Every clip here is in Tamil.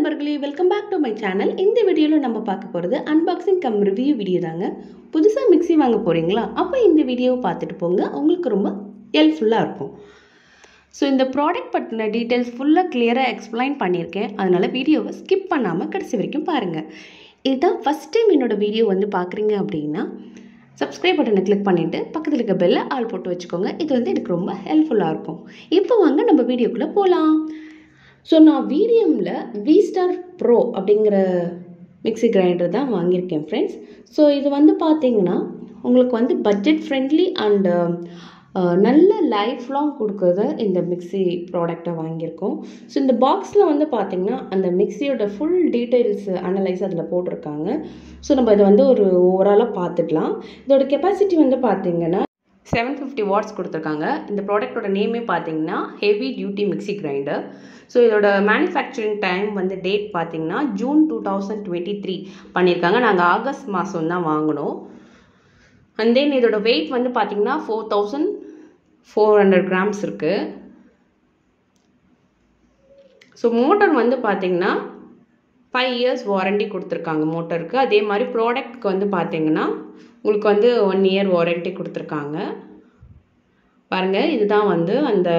நண்பர்களே, welcome back to my channel. இந்த வீடியோவில் நம்ம பார்க்க போகிறது அன்பாக்சிங் கம் ரிவ்யூ வீடியோ தாங்க. புதுசாக மிக்ஸி வாங்க போகிறீங்களா? அப்போ இந்த வீடியோவை பார்த்துட்டு போங்க, உங்களுக்கு ரொம்ப ஹெல்ப்ஃபுல்லாக இருக்கும். ஸோ இந்த ப்ராடக்ட் பற்றின டீட்டெயில்ஸ் ஃபுல்லாக கிளியராக எக்ஸ்பிளைன் பண்ணியிருக்கேன். அதனால் வீடியோவை ஸ்கிப் பண்ணாமல் கடைசி வரைக்கும் பாருங்கள். இதுதான் ஃபஸ்ட் டைம் என்னோடய வீடியோ பார்க்குறீங்க அப்படின்னா சப்ஸ்கிரைப் பட்டனை கிளிக் பண்ணிவிட்டு பக்கத்தில் இருக்க பெல்லை ஆல் போட்டு வச்சுக்கோங்க. இது எனக்கு ரொம்ப ஹெல்ப்ஃபுல்லாக இருக்கும். இப்போ வாங்க நம்ம வீடியோக்குள்ளே போகலாம். ஸோ நான் வீடியமில் விஸ்டார் ப்ரோ அப்படிங்கிற மிக்ஸி கிரைண்டர் தான் வாங்கியிருக்கேன் ஃப்ரெண்ட்ஸ். ஸோ இது பார்த்தீங்கன்னா உங்களுக்கு பட்ஜெட் ஃப்ரெண்ட்லி அண்டு நல்ல லைஃப் லாங் கொடுக்குறத இந்த மிக்ஸி ப்ராடக்டை வாங்கியிருக்கோம். ஸோ இந்த பாக்ஸில் பார்த்தீங்கன்னா அந்த மிக்ஸியோட ஃபுல் டீட்டெயில்ஸ் அனலைஸ் அதில் போட்டிருக்காங்க. ஸோ நம்ம இதை ஒரு ஓவராலாக பார்த்துக்கலாம். இதோட கெப்பாசிட்டி பார்த்தீங்கன்னா 750 வாட்ஸ் கொடுத்துருக்காங்க. இந்த ப்ராடக்டோட நேமே பார்த்தீங்கன்னா heavy duty mixie grinder. So இதோட மேனுஃபேக்சரிங் டைம் டேட் பார்த்தீங்கன்னா ஜூன் 2023 பண்ணியிருக்காங்க. நாங்கள் ஆகஸ்ட் மாதம் தான் வாங்கினோம். அண்ட் தென் இதோட வெயிட் பார்த்தீங்கன்னா 4400 கிராம்ஸ் இருக்குது. ஸோ மோட்டர் பார்த்தீங்கன்னா 5 இயர்ஸ் வாரண்டி கொடுத்துருக்காங்க மோட்டருக்கு. அதே மாதிரி ப்ராடக்ட்க்கு பார்த்தீங்கன்னா உங்களுக்கு 1 இயர் வாரண்டி கொடுத்துருக்காங்க. பாருங்கள், இதுதான் அந்த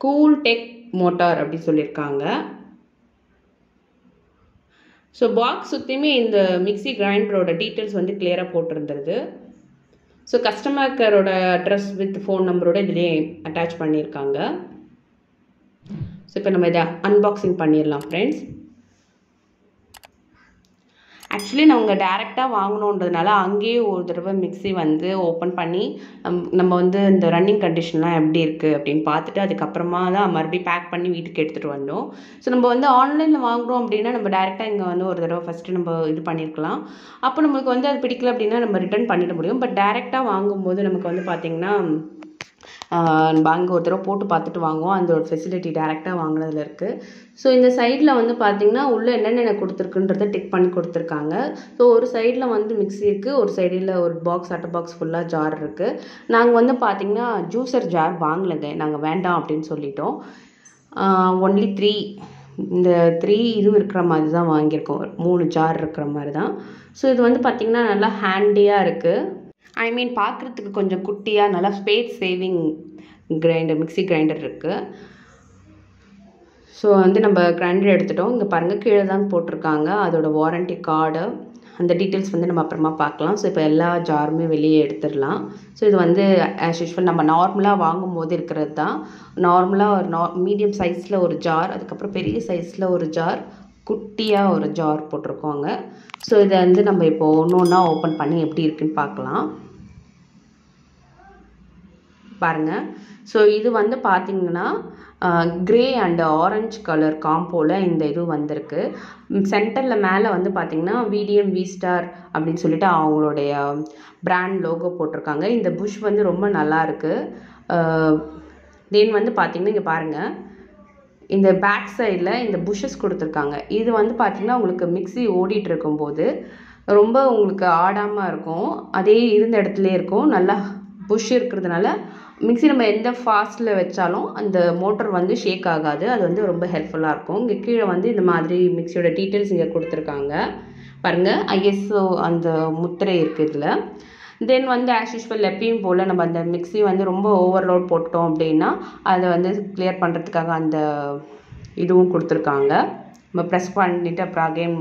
கூல் டெக் மோட்டார் அப்படி சொல்லியிருக்காங்க. ஸோ பாக்ஸ் சுற்றியுமே இந்த மிக்ஸி கிரைண்டரோட டீட்டெயில்ஸ் கிளியராக போட்டிருந்தது. ஸோ கஸ்டமர் கேரோட அட்ரஸ் வித் ஃபோன் நம்பரோட இதிலே அட்டாச் பண்ணியிருக்காங்க. ஸோ இப்போ நம்ம இதை அன்பாக்சிங் பண்ணிடலாம் ஃப்ரெண்ட்ஸ். ஆக்சுவலி நாங்கள் டேரெக்டாக வாங்கணுன்றதுனால அங்கேயே ஒரு தடவை மிக்ஸி ஓப்பன் பண்ணி நம்ம இந்த ரன்னிங் கண்டிஷன்லாம் எப்படி இருக்குது அப்படின்னு பார்த்துட்டு அதுக்கப்புறமா தான் மறுபடியும் பேக் பண்ணி வீட்டுக்கு எடுத்துகிட்டு வந்தோம். ஸோ நம்ம ஆன்லைனில் வாங்குகிறோம் அப்படின்னா நம்ம டேரெக்டாக இங்கே ஒரு தடவை ஃபஸ்ட்டு நம்ம இது பண்ணியிருக்கலாம். அப்போ நம்மளுக்கு அது பிடிக்கல அப்படின்னா நம்ம ரிட்டர்ன் பண்ணிட முடியும். பட் டேரெக்டாக வாங்கும்போது நமக்கு பார்த்திங்கன்னா அங்கே ஒரு தடவை போட்டு பார்த்துட்டு வாங்குவோம். அந்த ஒரு ஃபெசிலிட்டி டேரெக்டாக வாங்கினதில் இருக்குது. ஸோ இந்த சைடில் பார்த்திங்கன்னா உள்ளே என்னென்ன கொடுத்துருக்குன்றதை டிக் பண்ணி கொடுத்துருக்காங்க. ஸோ ஒரு சைடில் மிக்ஸி இருக்குது, ஒரு சைடில் ஒரு பாக்ஸ் அட்டை பாக்ஸ் ஃபுல்லாக ஜார் இருக்குது. நாங்கள் பார்த்திங்கன்னா ஜூஸர் ஜார் வாங்கலைங்க, நாங்கள் வேண்டாம் அப்படின்னு சொல்லிட்டோம். ஒன்லி 3 இந்த 3 இதுவும் இருக்கிற மாதிரி தான் வாங்கியிருக்கோம். 3 ஜார் இருக்கிற மாதிரி தான். ஸோ இது பார்த்திங்கன்னா நல்லா ஹேண்டியாக இருக்குது. ஐ மீன் பார்க்குறதுக்கு கொஞ்சம் குட்டியாக நல்லா space saving grinder mixie grinder இருக்குது. ஸோ நம்ம கிரைண்டர் எடுத்துட்டோம். இங்கே பாருங்கள், கீழே தான் போட்டிருக்காங்க அதோட வாரண்டி கார்டு. அந்த டீட்டெயில்ஸ் நம்ம அப்புறமா பார்க்கலாம். ஸோ இப்போ எல்லா ஜாருமே வெளியே எடுத்துடலாம். ஸோ இது ஆஸ் யூஷுவல் நம்ம நார்மலாக வாங்கும்போது இருக்கிறது தான். நார்மலாக ஒரு மீடியம் சைஸில் ஒரு ஜார், அதுக்கப்புறம் பெரிய சைஸில் ஒரு ஜார், குட்டியாக ஒரு ஜார் போட்டிருக்கோங்க. ஸோ இதை நம்ம இப்போ ஒன்று ஒன்றா ஓப்பன் பண்ணி எப்படி இருக்குன்னு பார்க்கலாம். பாருங்கள், ஸோ இது பார்த்திங்கன்னா க்ரே அண்ட் ஆரஞ்சு கலர் காம்போவில் இந்த இது வந்திருக்கு. சென்டரில் மேலே பார்த்திங்கன்னா விடிஎம் விஸ்டார் அப்படின்னு சொல்லிட்டு அவங்களுடைய பிராண்ட் லோகோ போட்டிருக்காங்க. இந்த புஷ் ரொம்ப நல்லா இருக்குது. தென் பார்த்திங்கன்னா இங்கே பாருங்கள், இந்த பேக் சைடில் இந்த புஷ்ஷஸ் கொடுத்துருக்காங்க. இது பார்த்திங்கன்னா உங்களுக்கு மிக்ஸி ஓடிட்டு இருக்கும்போது ரொம்ப உங்களுக்கு ஆடாமல் இருக்கும், அதே இருந்த இடத்துல இருக்கும். நல்லா புஷ் இருக்கிறதுனால மிக்ஸி நம்ம எந்த ஃபாஸ்ட்டில் வச்சாலும் அந்த மோட்டர் ஷேக் ஆகாது. அது ரொம்ப ஹெல்ப்ஃபுல்லாக இருக்கும். இங்கே கீழே இந்த மாதிரி மிக்ஸியோட டீட்டெயில்ஸ் இங்கே கொடுத்துருக்காங்க. பாருங்கள், ஐஎஸ்ஓ அந்த முத்திரை இருக்குது இதில். தென் ஆஸ் யூஷுவல் எப்பயும் போல் நம்ம அந்த மிக்ஸி ரொம்ப ஓவர்லோட் போட்டோம் அப்படின்னா அதை கிளியர் பண்ணுறதுக்காக அந்த இதுவும் கொடுத்துருக்காங்க. நம்ம ப்ரெஸ் பண்ணிவிட்டு அப்புறம் அகைன்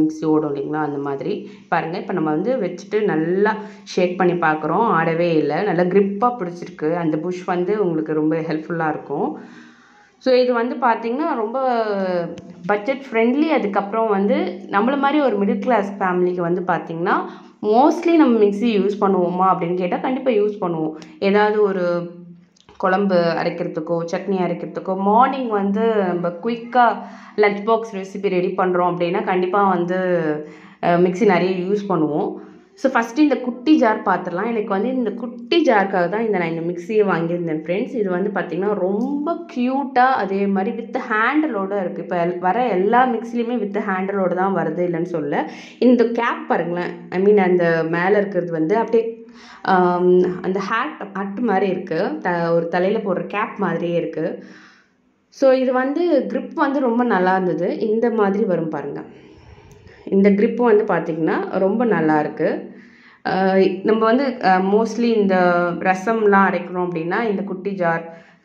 மிக்ஸி ஓடும் இல்லைங்களா, அந்த மாதிரி. பாருங்கள், இப்போ நம்ம வச்சுட்டு நல்லா ஷேக் பண்ணி பார்க்குறோம், ஆடவே இல்லை, நல்லா க்ரிப்பாக பிடிச்சிருக்கு. அந்த புஷ் உங்களுக்கு ரொம்ப ஹெல்ப்ஃபுல்லாக இருக்கும். ஸோ இது பார்த்திங்கன்னா ரொம்ப பட்ஜெட் ஃப்ரெண்ட்லி. அதுக்கப்புறம் நம்மள மாதிரி ஒரு மிடில் கிளாஸ் ஃபேமிலிக்கு பார்த்திங்கன்னா மோஸ்ட்லி நம்ம மிக்ஸி யூஸ் பண்ணுவோமா அப்படின்னு கேட்டால் கண்டிப்பாக யூஸ் பண்ணுவோம். ஏதாவது ஒரு குழம்பு அரைக்கிறதுக்கோ சட்னி அரைக்கிறதுக்கோ மார்னிங் நம்ம குயிக்காக லஞ்ச் பாக்ஸ் ரெசிபி ரெடி பண்ணுறோம் அப்படின்னா கண்டிப்பாக மிக்ஸி நிறைய யூஸ் பண்ணுவோம். ஸோ ஃபஸ்ட்டு இந்த குட்டி ஜார் பார்த்துடலாம். எனக்கு இந்த குட்டி ஜாருக்காக தான் நான் இந்த மிக்ஸியை வாங்கியிருந்தேன் ஃப்ரெண்ட்ஸ். இது பார்த்திங்கன்னா ரொம்ப க்யூட்டாக, அதே மாதிரி வித் ஹேண்டலோடு இருக்குது. இப்போ வர எல்லா மிக்ஸிலையுமே வித் ஹேண்டலோடு தான் வருது, இல்லைன்னு சொல்ல. இந்த கேப் பாருங்களேன், ஐ மீன் அந்த மேலே இருக்கிறது அப்படியே அந்த அட்டு மாதிரி இருக்குது, ஒரு தலையில் போடுற கேப் மாதிரியே இருக்குது. ஸோ இது வந்து grip வந்து ரொம்ப நல்லா இருந்தது. இந்த மாதிரி வரும் பாருங்கள். இந்த grip வந்து பார்த்திங்கன்னா ரொம்ப நல்லா இருக்குது. நம்ம வந்து மோஸ்ட்லி இந்த ரசம்லாம் அரைக்கிறோம் அப்படின்னா இந்த குட்டி ஜார்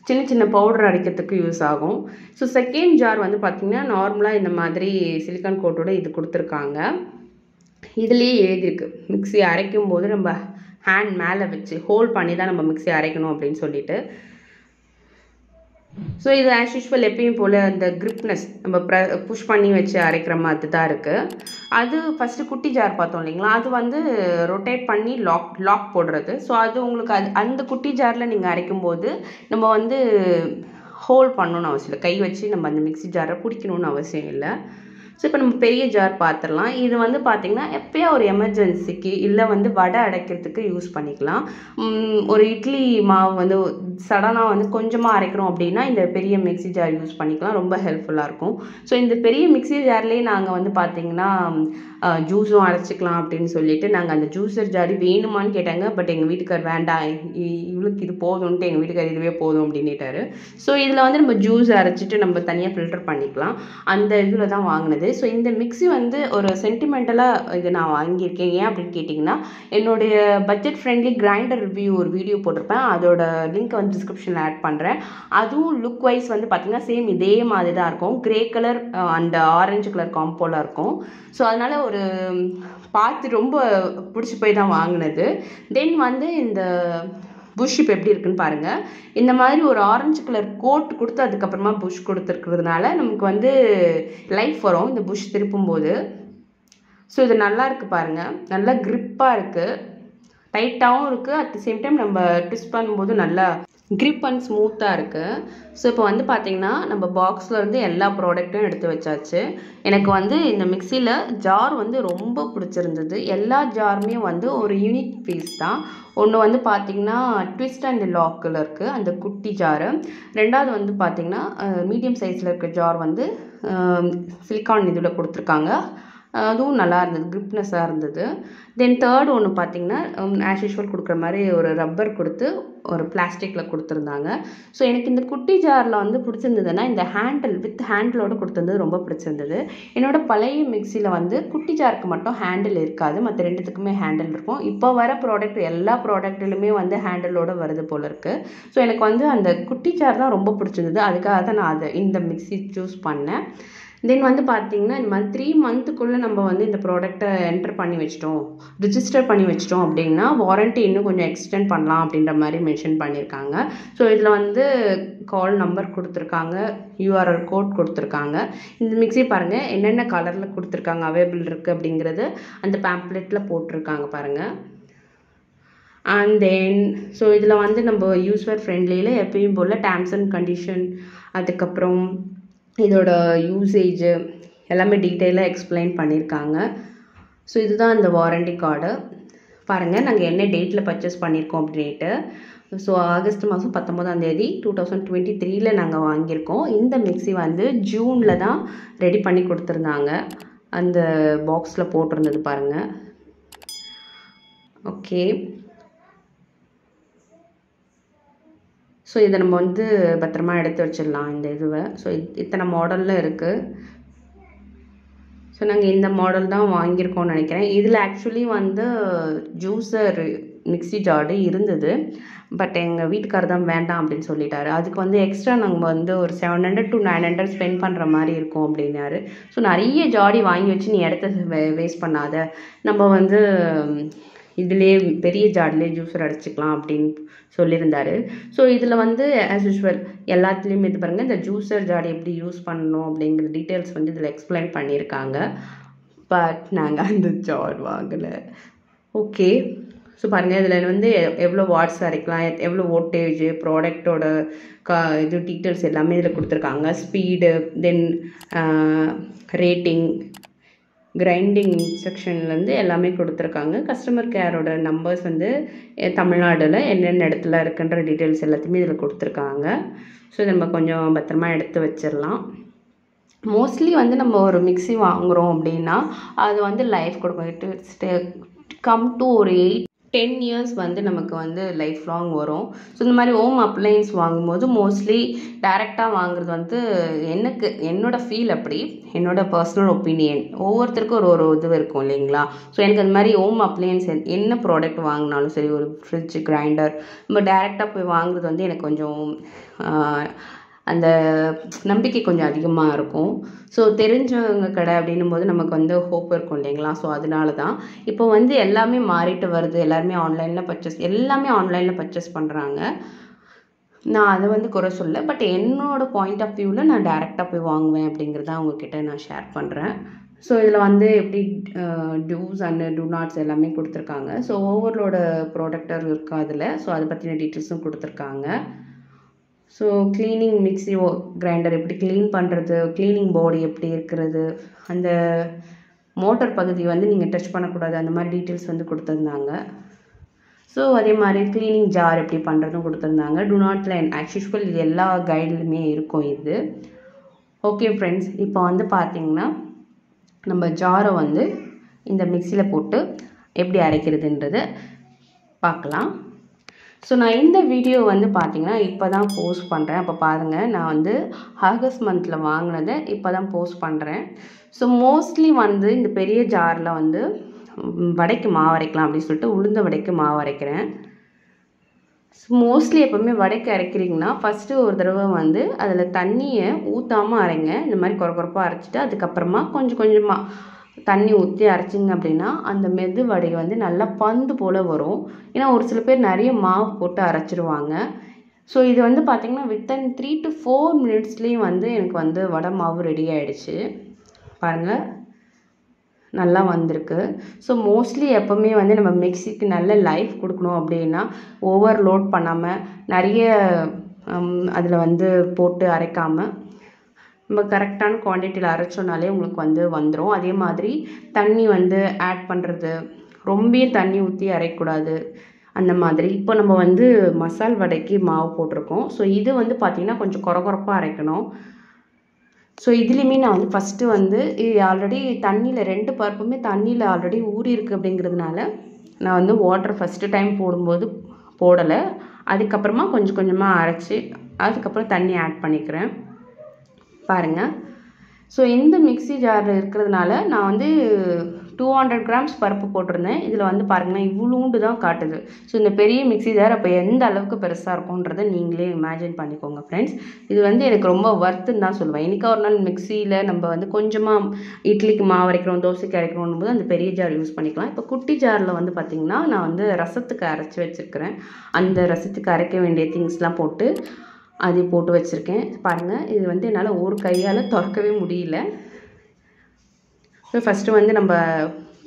சின்ன சின்ன பவுடர் அரைக்கிறதுக்கு யூஸ் ஆகும். ஸோ செகண்ட் ஜார் வந்து பார்த்திங்கன்னா நார்மலாக இந்த மாதிரி சிலிக்கான் கோட்டோட இது கொடுத்துருக்காங்க. இதுலேயே எழுதியிருக்கு மிக்ஸி அரைக்கும் போது நம்ம ஹேண்ட் மேலே வச்சு ஹோல்ட் பண்ணி தான் நம்ம மிக்ஸி அரைக்கணும் அப்படின்னு சொல்லிட்டு. ஸோ இது ஆஸ் யூஸ்வல் எப்பயும் போல் அந்த கிரிப்னஸ் நம்ம புஷ் பண்ணி வச்சு அரைக்கிற மாதிரி தான் இருக்குது. அது ஃபஸ்ட்டு குட்டி ஜார் பார்த்தோம் இல்லைங்களா, அது வந்து ரொட்டேட் பண்ணி லாக் போடுறது. ஸோ அது உங்களுக்கு அந்த குட்டி ஜாரில் நீங்கள் அரைக்கும்போது நம்ம வந்து ஹோல்ட் பண்ணணும்னு அவசியம் இல்லை, கை வச்சு நம்ம அந்த மிக்ஸி ஜாரை பிடிக்கணும்னு அவசியம் இல்லை. ஸோ இப்போ நம்ம பெரிய ஜார் பார்த்துடலாம். இது வந்து பார்த்திங்கன்னா எப்போயா ஒரு எமர்ஜென்சிக்கு இல்லை வந்து வடை அடைக்கிறதுக்கு யூஸ் பண்ணிக்கலாம். ஒரு இட்லி மாவு வந்து சடனாக வந்து கொஞ்சமாக அரைக்கிறோம் அப்படின்னா இந்த பெரிய மிக்ஸி ஜார் யூஸ் பண்ணிக்கலாம், ரொம்ப ஹெல்ப்ஃபுல்லாக இருக்கும். ஸோ இந்த பெரிய மிக்ஸி ஜார்லேயே நாங்கள் வந்து பார்த்திங்கன்னா ஜூஸும் அரைச்சிக்கலாம் அப்படின்னு சொல்லிட்டு நாங்கள் அந்த ஜூஸர் ஜார் வேணுமான்னு கேட்டாங்க. பட் எங்கள் வீட்டுக்கார் வேண்டாம், இவளுக்கு இது போதும்ன்ட்டு எங்கள் வீட்டுக்கார் இதுவே போதும் அப்படின்னுட்டாரு. ஸோ இதில் வந்து நம்ம ஜூஸ் அரைச்சிட்டு நம்ம தனியாக ஃபில்டர் பண்ணிக்கலாம். அந்த இதில் தான் வாங்கினது. ஸோ இந்த மிக்ஸி வந்து ஒரு சென்டிமெண்டலாக இது நான் வாங்கியிருக்கேன். ஏன் அப்படின்னு கேட்டிங்கன்னா, என்னுடைய பட்ஜெட் ஃப்ரெண்ட்லி கிரைண்டர் ரிவ்யூ ஒரு வீடியோ போட்டிருப்பேன், அதோட லிங்க் வந்து டிஸ்கிரிப்ஷனில் ஆட் பண்ணுறேன். அதுவும் லுக் வைஸ் வந்து பார்த்திங்கன்னா சேம் இதே மாதிரி தான் இருக்கும். Grey colour and orange colour காம்போலாக இருக்கும். ஸோ அதனால் ஒரு பார்த்து ரொம்ப பிடிச்சி போய் தான் வாங்கினது. தென் வந்து இந்த புஷ் இப்போ எப்படி இருக்குன்னு பாருங்கள். இந்த மாதிரி ஒரு ஆரஞ்சு கலர் கோட் கொடுத்து அதுக்கப்புறமா புஷ் கொடுத்துருக்கிறதுனால நமக்கு வந்து லைஃப் வரும் இந்த புஷ் திருப்பும்போது. ஸோ இது நல்லா இருக்குது பாருங்கள், நல்லா க்ரிப்பாக இருக்குது, டைட்டாகவும் இருக்குது. அட் தி சேம் டைம் நம்ம ட்விஸ்ட் பண்ணும்போது நல்லா grip அண்ட் ஸ்மூத்தாக இருக்குது. ஸோ இப்போ வந்து பார்த்திங்கன்னா நம்ம பாக்ஸில் இருந்து எல்லா ப்ராடக்ட்டும் எடுத்து வச்சாச்சு. எனக்கு வந்து இந்த மிக்சியில் ஜார் வந்து ரொம்ப பிடிச்சிருந்தது. எல்லா ஜாருமே வந்து ஒரு யூனிக் பீஸ் தான். ஒன்று வந்து பார்த்திங்கன்னா ட்விஸ்ட் அண்ட் லாக்கில் இருக்குது அந்த குட்டி ஜாரு. ரெண்டாவது வந்து பார்த்திங்கன்னா மீடியம் சைஸில் இருக்க ஜார் வந்து சிலிக்கான் இதில் கொடுத்துருக்காங்க, அதுவும் நல்லா இருந்தது, கிரிப்னஸாக இருந்தது. தென் தேர்ட் ஒன்று பார்த்திங்கன்னா ஆஸ் யூஸ்வல் கொடுக்குற மாதிரி ஒரு ரப்பர் கொடுத்து ஒரு பிளாஸ்டிக்கில் கொடுத்துருந்தாங்க. ஸோ எனக்கு இந்த குட்டி ஜாரில் வந்து பிடிச்சிருந்ததுன்னா இந்த ஹேண்டில் வித் ஹேண்டிலோடு கொடுத்துருந்தது ரொம்ப பிடிச்சிருந்தது. என்னோடய பழைய மிக்சியில் வந்து குட்டி ஜாருக்கு மட்டும் ஹேண்டில் இருக்காது, மற்ற ரெண்டுத்துக்குமே ஹேண்டில் இருக்கும். இப்போ வர ப்ராடக்ட் எல்லா ப்ராடக்ட்லையுமே வந்து ஹேண்டிலோடு வருது போல் இருக்குது. ஸோ எனக்கு வந்து அந்த குட்டி ஜார் தான் ரொம்ப பிடிச்சிருந்தது, அதுக்காக தான் நான் இந்த மிக்சி சூஸ் பண்ணேன். தென் வந்து பார்த்திங்கன்னா இந்த மாதிரி 3 மந்த்துக்குள்ளே நம்ம வந்து இந்த ப்ராடக்டை என்டர் பண்ணி வச்சிட்டோம், ரிஜிஸ்டர் பண்ணி வச்சிட்டோம் அப்படின்னா வாரண்ட்டி இன்னும் கொஞ்சம் எக்ஸ்டெண்ட் பண்ணலாம் அப்படின்ற மாதிரி மென்ஷன் பண்ணியிருக்காங்க. ஸோ இதில் வந்து கால் நம்பர் கொடுத்துருக்காங்க, URL கோட் கொடுத்துருக்காங்க. இந்த மிக்ஸி பாருங்கள் என்னென்ன கலரில் கொடுத்துருக்காங்க, அவைலபிள் இருக்குது அப்படிங்கிறது அந்த பேம்ப்ளெட்டில் போட்டிருக்காங்க பாருங்கள். அண்ட் தென் ஸோ இதில் வந்து நம்ம யூசர் ஃப்ரெண்ட்லியில் எப்பயும் போல் டேர்ம்ஸ் அண்ட் கண்டிஷன், அதுக்கப்புறம் இதோட யூசேஜு எல்லாமே டீட்டெயிலாக எக்ஸ்பிளைன் பண்ணியிருக்காங்க. ஸோ இதுதான் இந்த வாரண்டி கார்டு பாருங்கள். நாங்கள் என்ன டேட்டில் பர்ச்சேஸ் பண்ணியிருக்கோம் அப்படின்ட்டு. ஸோ ஆகஸ்ட் மாதம் 19 2023 நாங்கள் வாங்கியிருக்கோம். இந்த மிக்ஸி வந்து ஜூனில் தான் ரெடி பண்ணி கொடுத்துருந்தாங்க, அந்த பாக்ஸில் போட்டிருந்தது பாருங்கள். ஓகே, ஸோ இதை நம்ம வந்து பத்திரமா எடுத்து வச்சிடலாம் இந்த இதுவை. ஸோ இத்தனை மாடலில் இருக்குது. ஸோ நாங்கள் இந்த மாடல் தான் வாங்கியிருக்கோம்னு நினைக்கிறேன். இதில் ஆக்சுவலி வந்து ஜூஸர் மிக்ஸி ஜார்டு இருந்தது, பட் எங்கள் வீட்டுக்காரர் தான் வேண்டாம் அப்படின்னு சொல்லிட்டாரு. அதுக்கு வந்து எக்ஸ்ட்ரா நாங்கள் வந்து ஒரு 700 to 900 ஸ்பெண்ட் பண்ணுற மாதிரி இருக்கும் அப்படின்னாரு. ஸோ நிறைய ஜாடி வாங்கி வச்சு நீ இடத்த வேஸ்ட் பண்ணாத, நம்ம வந்து இதுலேயே பெரிய ஜார்லேயே ஜூஸர் அடிச்சுக்கலாம் அப்படின்னு சொல்லியிருந்தாரு. ஸோ இதில் வந்து ஆஸ் யூஸ்வல் எல்லாத்துலேயுமே இது பாருங்கள், இந்த ஜூஸர் ஜாடி எப்படி யூஸ் பண்ணணும் அப்படிங்கிற டீட்டெயில்ஸ் வந்து இதில் எக்ஸ்பிளைன் பண்ணியிருக்காங்க. பட் நாங்கள் அந்த ஜார் வாங்கலை. ஓகே, ஸோ பாருங்கள் இதில் வந்து எவ்வளோ வாட்ஸ் அரைக்கலாம், எவ்வளோ வோல்டேஜ், ப்ராடக்டோட இது டீட்டெயில்ஸ் எல்லாமே இதில் கொடுத்துருக்காங்க. ஸ்பீடு, தென் ரேட்டிங், கிரைண்டிங் செக்ஷன்லேருந்து எல்லாமே கொடுத்துருக்காங்க. கஸ்டமர் கேரோட நம்பர்ஸ் வந்து தமிழ்நாட்டில் என்னென்ன இடத்துல இருக்குன்ற டீட்டெயில்ஸ் எல்லாத்தையுமே இதில் கொடுத்துருக்காங்க. ஸோ இதை நம்ம கொஞ்சம் பத்திரமா எடுத்து வச்சிடலாம். மோஸ்ட்லி வந்து நம்ம ஒரு மிக்ஸி வாங்குகிறோம் அப்படின்னா அது வந்து லைஃப் கொடுக்கும். இட் கம் டு ஒரு 10 இயர்ஸ் வந்து நமக்கு வந்து லைஃப் லாங் வரும். ஸோ இந்த மாதிரி ஹோம் அப்ளையன்ஸ் வாங்கும்போது மோஸ்ட்லி டைரெக்டாக வாங்குறது வந்து என்னோட ஃபீல் அப்படி, என்னோட பர்சனல் ஒப்பீனியன். ஒவ்வொருத்தருக்கும் ஒரு இது இருக்கும் இல்லைங்களா? ஸோ எனக்கு அந்த மாதிரி ஹோம் அப்ளையன்ஸ் என்ன ப்ராடக்ட் வாங்கினாலும் சரி, ஒரு ஃப்ரிட்ஜ், கிரைண்டர், நம்ம டைரெக்டாக போய் வாங்குறது வந்து எனக்கு கொஞ்சம் அந்த நம்பிக்கை கொஞ்சம் அதிகமாக இருக்கும். ஸோ தெரிஞ்சவங்க கடை அப்படின்னும் போது நமக்கு வந்து ஹோப் இருக்கும் இல்லைங்களா? ஸோ அதனால தான் இப்போ வந்து எல்லாமே மாறிட்டு வருது. எல்லாருமே எல்லாமே ஆன்லைனில் பர்ச்சேஸ் பண்ணுறாங்க. நான் அதை வந்து குறை சொல்ல, பட் என்னோட பாயிண்ட் ஆஃப் வியூவில் நான் டைரெக்டாக போய் வாங்குவேன் அப்படிங்கிறத அவங்கக்கிட்ட நான் ஷேர் பண்ணுறேன். ஸோ இதில் வந்து எப்படி டூஸ் அண்ட் டூ நாட்ஸ் எல்லாமே கொடுத்துருக்காங்க. ஸோ ஓவரோட ப்ராடக்டர் இருக்கா அதில். ஸோ அதை பற்றின டீட்டெயில்ஸும் கொடுத்துருக்காங்க. ஸோ க்ளீனிங் மிக்ஸி கிரைண்டர் எப்படி க்ளீன் பண்ணுறது, க்ளீனிங் பாடி எப்படி இருக்கிறது, அந்த மோட்டர் பகுதி வந்து நீங்கள் டச் பண்ணக்கூடாது, அந்த மாதிரி டீட்டெயில்ஸ் வந்து கொடுத்துருந்தாங்க. ஸோ அதே மாதிரி க்ளீனிங் ஜார் எப்படி பண்ணுறதும் கொடுத்துருந்தாங்க. Do not line as usual இது எல்லா கைட்லையுமே இருக்கும் இது. ஓகே ஃப்ரெண்ட்ஸ், இப்போ வந்து பார்த்திங்கன்னா நம்ம ஜாரை வந்து இந்த மிக்சியில் போட்டு எப்படி அரைக்கிறதுன்றதை பார்க்கலாம். ஸோ நான் இந்த வீடியோ வந்து பார்த்திங்கன்னா இப்போ தான் போஸ்ட் பண்ணுறேன். அப்போ பாருங்கள், நான் வந்து ஆகஸ்ட் மந்தில் வாங்கினதை இப்போ தான் போஸ்ட் பண்ணுறேன். ஸோ மோஸ்ட்லி வந்து இந்த பெரிய ஜாரில் வந்து வடைக்கு மாவு அரைக்கலாம் அப்படின்னு சொல்லிட்டு உளுந்த வடைக்கு மாவு அரைக்கிறேன். ஸோ மோஸ்ட்லி எப்போவுமே வடைக்கு அரைக்கிறீங்கன்னா ஃபஸ்ட்டு ஒரு தடவை வந்து அதில் தண்ணியை ஊற்றாமல் அரைங்க. இந்த மாதிரி குறப்பாக அரைச்சிட்டு அதுக்கப்புறமா கொஞ்சம் கொஞ்சமாக தண்ணி ஊற்றி அரைச்சிங்க அப்படின்னா அந்த மெது வடை வந்து நல்லா பந்து போல் வரும். ஏன்னா ஒரு சில பேர் நிறைய மாவு போட்டு அரைச்சிடுவாங்க. ஸோ இது வந்து பார்த்திங்கன்னா வித்தின் 3 to 4 மினிட்ஸ்லேயும் வந்து எனக்கு வந்து வடை மாவு ரெடி ஆகிடுச்சு. பாருங்கள், நல்லா வந்திருக்கு. ஸோ மோஸ்ட்லி எப்போவுமே வந்து நம்ம மிக்சிக்கு நல்ல லைஃப் கொடுக்கணும் அப்படின்னா ஓவர்லோட் பண்ணாமல் நிறைய அதில் வந்து போட்டு அரைக்காமல் நம்ம கரெக்டான குவான்டிட்டியில் அரைச்சோன்னாலே உங்களுக்கு வந்து வந்துடும். அதே மாதிரி தண்ணி வந்து ஆட் பண்ணுறது, ரொம்பவும் தண்ணி ஊற்றி அரைக்கக்கூடாது அந்த மாதிரி. இப்போ நம்ம வந்து மசால் வடைக்கு மாவு போட்டிருக்கோம். ஸோ இது வந்து பார்த்திங்கன்னா கொஞ்சம் குறப்பாக அரைக்கணும். ஸோ இதுலேயுமே நான் வந்து ஃபஸ்ட்டு வந்து ஆல்ரெடி தண்ணியில் 2 பருப்புமே தண்ணியில் ஆல்ரெடி ஊறி இருக்குது அப்படிங்கிறதுனால நான் வந்து வாட்டர் ஃபஸ்ட்டு டைம் போடும்போது போடலை. அதுக்கப்புறமா கொஞ்சம் கொஞ்சமாக அரைச்சி அதுக்கப்புறம் தண்ணி ஆட் பண்ணிக்கிறேன். பாருங்கள், ஸோ இந்த மிக்ஸி ஜார் இருக்கிறதுனால நான் வந்து 200 கிராம்ஸ் பருப்பு போட்டிருந்தேன். இதில் வந்து பாருங்கன்னா இவ்வளோண்டு தான் காட்டுது. ஸோ இந்த பெரிய மிக்ஸி ஜார் அப்போ எந்த அளவுக்கு பெருசாக இருக்கும்ன்றதை நீங்களே இமேஜின் பண்ணிக்கோங்க ஃப்ரெண்ட்ஸ். இது வந்து எனக்கு ரொம்ப வர்த்துன்னு தான் சொல்லுவேன். இன்றைக்கி ஒரு நாள் மிக்ஸியில் நம்ம வந்து கொஞ்சமாக இட்லிக்கு மாவு அரைக்கிறோம், தோசைக்கு அரைக்கிறோம் போது அந்த பெரிய ஜார் யூஸ் பண்ணிக்கலாம். இப்போ குட்டி ஜாரில் வந்து பார்த்திங்கன்னா நான் வந்து ரசத்துக்கு அரைச்சி வச்சுருக்கிறேன். அந்த ரசத்துக்கு அரைக்க வேண்டிய திங்ஸ்லாம் போட்டு அது போட்டு வச்சுருக்கேன். பாருங்கள், இது வந்து என்னால் ஒரு கையால் திறக்கவே முடியல. ஸோ ஃபஸ்ட்டு வந்து நம்ம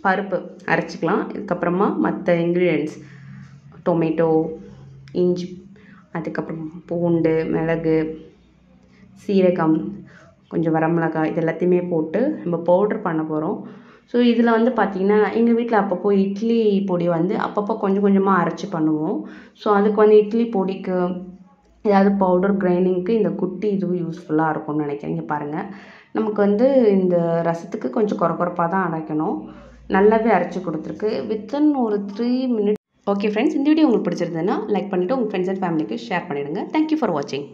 பருப்பு அரைச்சிக்கலாம். இதுக்கப்புறமா மற்ற இன்க்ரீடியன்ட்ஸ் டொமேட்டோ, இஞ்சி, அதுக்கப்புறம் பூண்டு, மிளகு, சீரகம், கொஞ்சம் வரமிளகாய், இது எல்லாத்தையுமே போட்டு நம்ம பவுட்ரு பண்ண போகிறோம். ஸோ இதில் வந்து பார்த்திங்கன்னா எங்கள் வீட்டில் அப்பப்போ இட்லி பொடி வந்து அப்பப்போ கொஞ்சம் கொஞ்சமாக அரைச்சி பண்ணுவோம். ஸோ அதுக்கு வந்து இட்லி பொடிக்கு ஏதாவது பவுடர் கிரைண்டிங்க்கு இந்த குட்டி இதுவும் யூஸ்ஃபுல்லாக இருக்கும்னு நினைக்கிறேன். இங்கே பாருங்கள், நமக்கு வந்து இந்த ரசத்துக்கு கொஞ்சம் குறப்பாக தான் அரைக்கணும். நல்லாவே அரைச்சி கொடுத்துருக்கு வித்தின் ஒரு 3 மினிட்ஸ். ஓகே ஃப்ரெண்ட்ஸ், இந்த வீடியோ உங்களுக்கு பிடிச்சிருந்ததுன்னா லைக் பண்ணிவிட்டு உங்கள் ஃப்ரெண்ட்ஸ் அண்ட் ஃபேமிலிக்கு ஷேர் பண்ணிவிடுங்க. தேங்க்யூ ஃபார் வாட்சிங்.